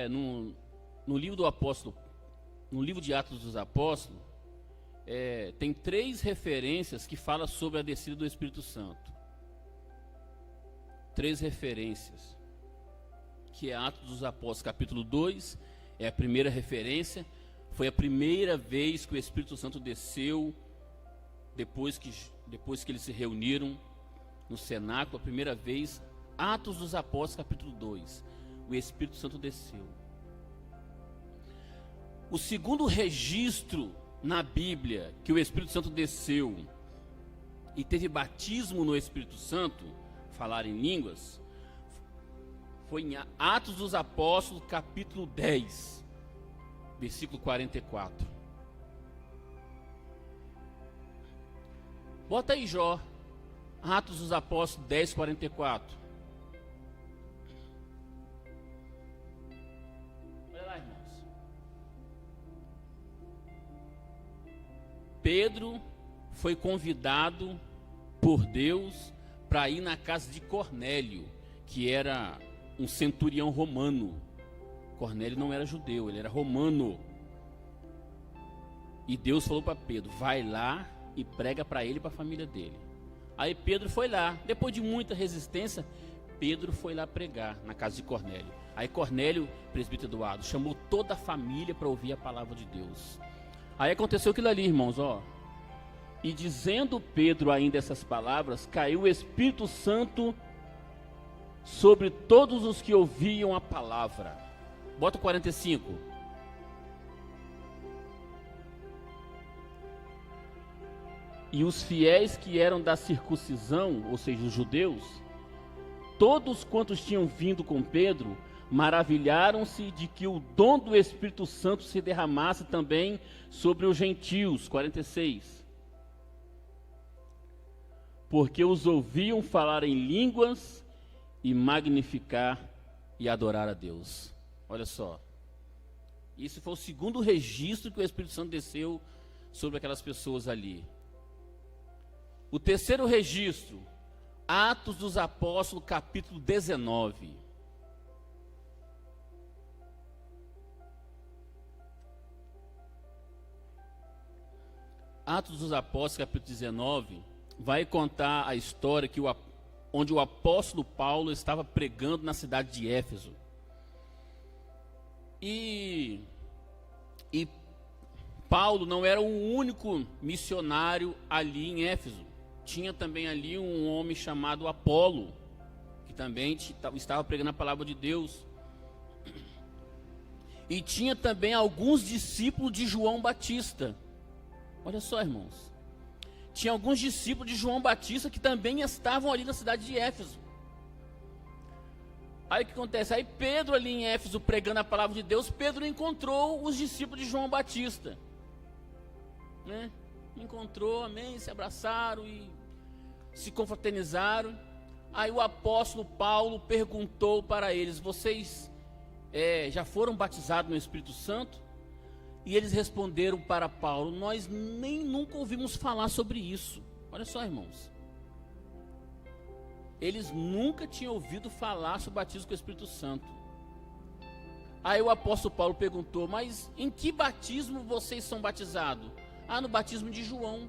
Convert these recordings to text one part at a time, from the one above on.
no livro do apóstolo, no livro de Atos dos Apóstolos, tem 3 referências que falam sobre a descida do Espírito Santo. 3 referências, que é Atos dos Apóstolos, capítulo 2, é a primeira referência. Foi a primeira vez que o Espírito Santo desceu, depois que eles se reuniram no cenáculo, a primeira vez. Atos dos Apóstolos, capítulo 2, o Espírito Santo desceu. O segundo registro na Bíblia que o Espírito Santo desceu e teve batismo no Espírito Santo, falar em línguas, foi em Atos dos Apóstolos, capítulo 10, versículo 44. Bota aí, Jó, Atos dos Apóstolos 10, 44. Olha lá, irmãos. Pedro foi convidado por Deus para ir na casa de Cornélio, que era um centurião romano. Cornélio não era judeu, ele era romano. E Deus falou para Pedro: vai lá e prega para ele e para a família dele. Aí Pedro foi lá. Depois de muita resistência, Pedro foi lá pregar na casa de Cornélio. Aí Cornélio, presbítero Eduardo, chamou toda a família para ouvir a palavra de Deus. Aí aconteceu aquilo ali, irmãos, ó. E dizendo Pedro ainda essas palavras, caiu o Espírito Santo sobre todos os que ouviam a palavra. Bota o 45. E os fiéis que eram da circuncisão, ou seja, os judeus, todos quantos tinham vindo com Pedro, maravilharam-se de que o dom do Espírito Santo se derramasse também sobre os gentios. 46. Porque os ouviam falar em línguas e magnificar e adorar a Deus. Olha só. Isso foi o segundo registro que o Espírito Santo desceu sobre aquelas pessoas ali. O terceiro registro, Atos dos Apóstolos, capítulo 19. Atos dos Apóstolos, capítulo 19, vai contar a história onde o apóstolo Paulo estava pregando na cidade de Éfeso. E Paulo não era o único missionário ali em Éfeso. Tinha também ali um homem chamado Apolo, que também estava pregando a palavra de Deus. E tinha também alguns discípulos de João Batista. Olha só, irmãos. Tinha alguns discípulos de João Batista que também estavam ali na cidade de Éfeso. Aí o que acontece? Aí Pedro ali em Éfeso pregando a palavra de Deus, Pedro encontrou os discípulos de João Batista, né? Encontrou, amém, se abraçaram e se confraternizaram. Aí o apóstolo Paulo perguntou para eles: vocês já foram batizados no Espírito Santo? E eles responderam para Paulo: nós nem nunca ouvimos falar sobre isso. Olha só, irmãos. Eles nunca tinham ouvido falar sobre o batismo com o Espírito Santo. Aí o apóstolo Paulo perguntou: mas em que batismo vocês são batizados? Ah, no batismo de João.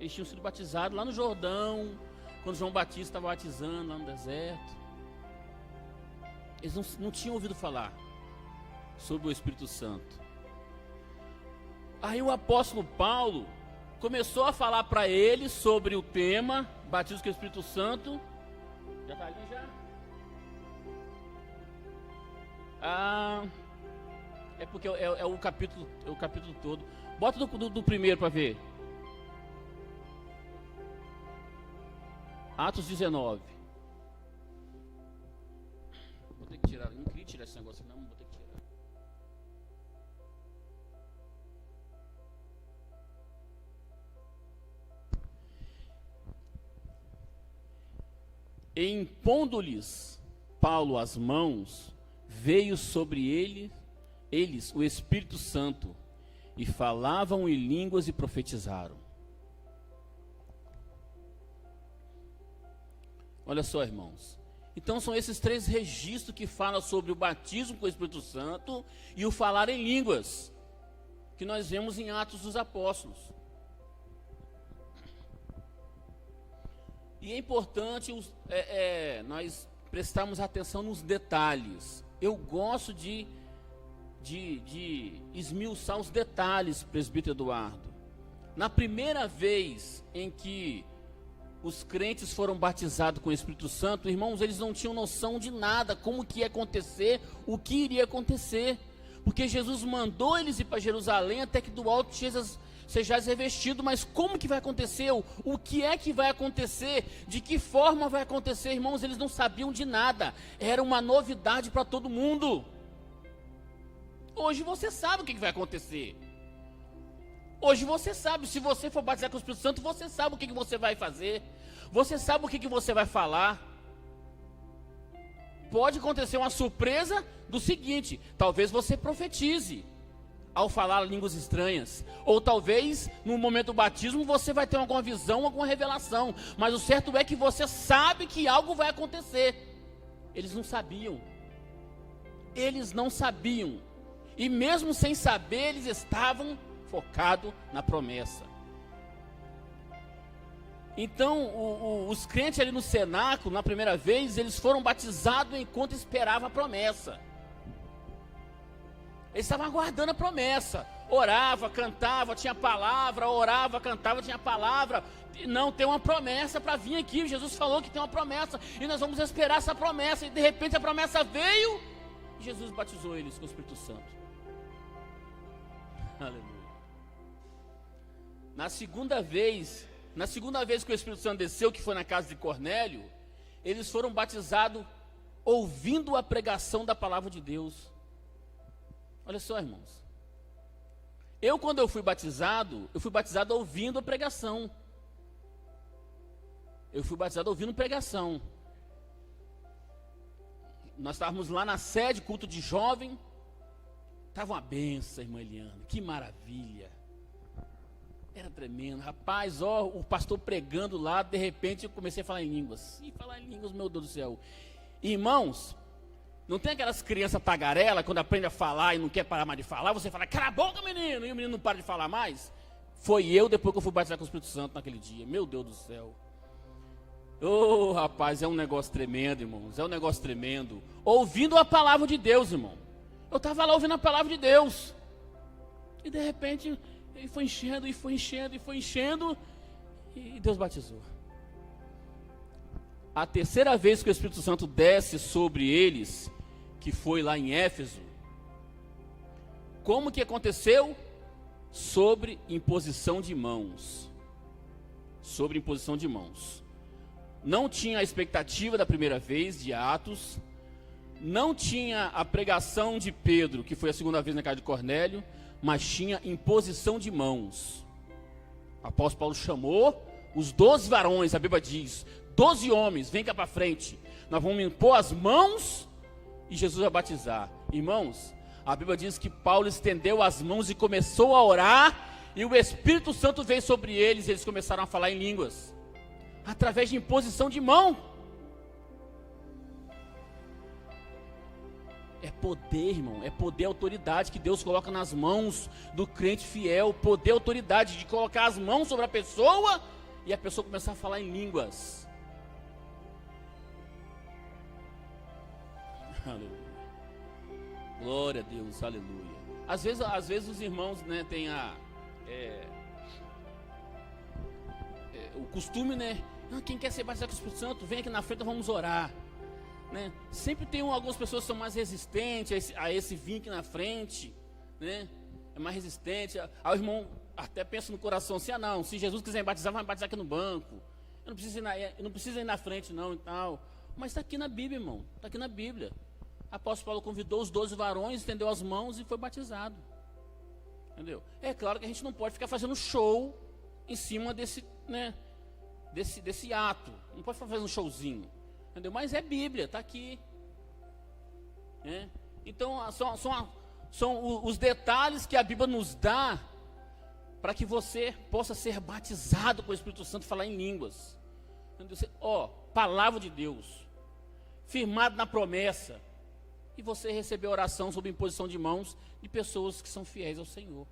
Eles tinham sido batizados lá no Jordão, quando João Batista estava batizando lá no deserto. Eles não tinham ouvido falar sobre o Espírito Santo. Aí o apóstolo Paulo começou a falar para eles sobre o tema batismo com o Espírito Santo. Já está ali já? É porque é o capítulo todo. Bota do primeiro para ver. Atos 19. Vou ter que tirar. Não queria tirar esse negócio, não. Vou ter que tirar. E impondo-lhes Paulo as mãos, veio sobre eles o Espírito Santo, e falavam em línguas e profetizaram. Olha só, irmãos, Então são esses 3 registros que falam sobre o batismo com o Espírito Santo e o falar em línguas, que nós vemos em Atos dos Apóstolos. E é importante nós prestarmos atenção nos detalhes. Eu gosto de esmiuçar os detalhes, presbítero Eduardo. Na primeira vez em que os crentes foram batizados com o Espírito Santo, irmãos, eles não tinham noção de nada, como que ia acontecer, o que iria acontecer, porque Jesus mandou eles ir para Jerusalém, até que do alto sejais revestido, mas como que vai acontecer, o que é que vai acontecer, de que forma vai acontecer, irmãos, eles não sabiam de nada, era uma novidade para todo mundo. Hoje você sabe o que vai acontecer. Hoje você sabe, se você for batizar com o Espírito Santo, você sabe o que você vai fazer. Você sabe o que você vai falar. Pode acontecer uma surpresa do seguinte: talvez você profetize ao falar línguas estranhas. Ou talvez, no momento do batismo, você vai ter alguma visão, alguma revelação. Mas o certo é que você sabe que algo vai acontecer. Eles não sabiam. Eles não sabiam. E mesmo sem saber, eles estavam focado na promessa. Então, os crentes ali no cenáculo, na primeira vez, eles foram batizados enquanto esperavam a promessa. Eles estavam aguardando a promessa. Orava, cantava, tinha palavra, orava, cantava, tinha palavra. Não, tem uma promessa para vir aqui. Jesus falou que tem uma promessa e nós vamos esperar essa promessa. E de repente a promessa veio e Jesus batizou eles com o Espírito Santo. Aleluia. Na segunda vez que o Espírito Santo desceu, que foi na casa de Cornélio, eles foram batizados ouvindo a pregação da palavra de Deus. Olha só, irmãos. Quando eu fui batizado ouvindo a pregação. Eu fui batizado ouvindo pregação. Nós estávamos lá na sede, culto de jovem. Estava uma benção, irmã Eliana, que maravilha. Era tremendo, rapaz, o pastor pregando lá, de repente eu comecei a falar em línguas. E falar em línguas, meu Deus do céu. Irmãos, não tem aquelas crianças tagarelas, quando aprende a falar e não quer parar mais de falar, você fala, cala a boca, menino, e o menino não para de falar mais? Foi eu, depois que eu fui batizar com o Espírito Santo naquele dia, meu Deus do céu. Rapaz, é um negócio tremendo, irmãos, é um negócio tremendo. Ouvindo a palavra de Deus, irmão. Eu estava lá ouvindo a palavra de Deus. E de repente, ele foi enchendo, e foi enchendo, e foi enchendo. E Deus batizou. A terceira vez que o Espírito Santo desce sobre eles, que foi lá em Éfeso, como que aconteceu? Sobre imposição de mãos. Sobre imposição de mãos. Não tinha a expectativa da primeira vez, de Atos. Não tinha a pregação de Pedro, que foi a segunda vez na casa de Cornélio, mas tinha imposição de mãos. O apóstolo Paulo chamou os 12 varões, a Bíblia diz, 12 homens, vem cá para frente, nós vamos impor as mãos e Jesus vai batizar. Irmãos, a Bíblia diz que Paulo estendeu as mãos e começou a orar, e o Espírito Santo veio sobre eles, e eles começaram a falar em línguas, através de imposição de mão. É poder, irmão, é poder e autoridade que Deus coloca nas mãos do crente fiel, poder e autoridade de colocar as mãos sobre a pessoa e a pessoa começar a falar em línguas. Aleluia. Glória a Deus, aleluia. Às vezes os irmãos, né, têm o costume, né, quem quer ser batizado com o Espírito Santo, vem aqui na frente, vamos orar. Né? Sempre tem algumas pessoas que são mais resistentes a esse vir aqui na frente, né? É mais resistente. Aí o irmão até pensa no coração assim, não, se Jesus quiser me batizar, vai me batizar aqui no banco. Eu não preciso ir na frente não e tal. Mas está aqui na Bíblia, irmão, está aqui na Bíblia. O apóstolo Paulo convidou os 12 varões, estendeu as mãos e foi batizado. Entendeu? É claro que a gente não pode ficar fazendo show em cima desse, né, desse ato. Não pode ficar fazendo um showzinho. Entendeu? Mas é Bíblia, está aqui. Então, são os detalhes que a Bíblia nos dá para que você possa ser batizado com o Espírito Santo e falar em línguas. Entendeu? Palavra de Deus. firmado na promessa. E você recebeu oração sob imposição de mãos de pessoas que são fiéis ao Senhor.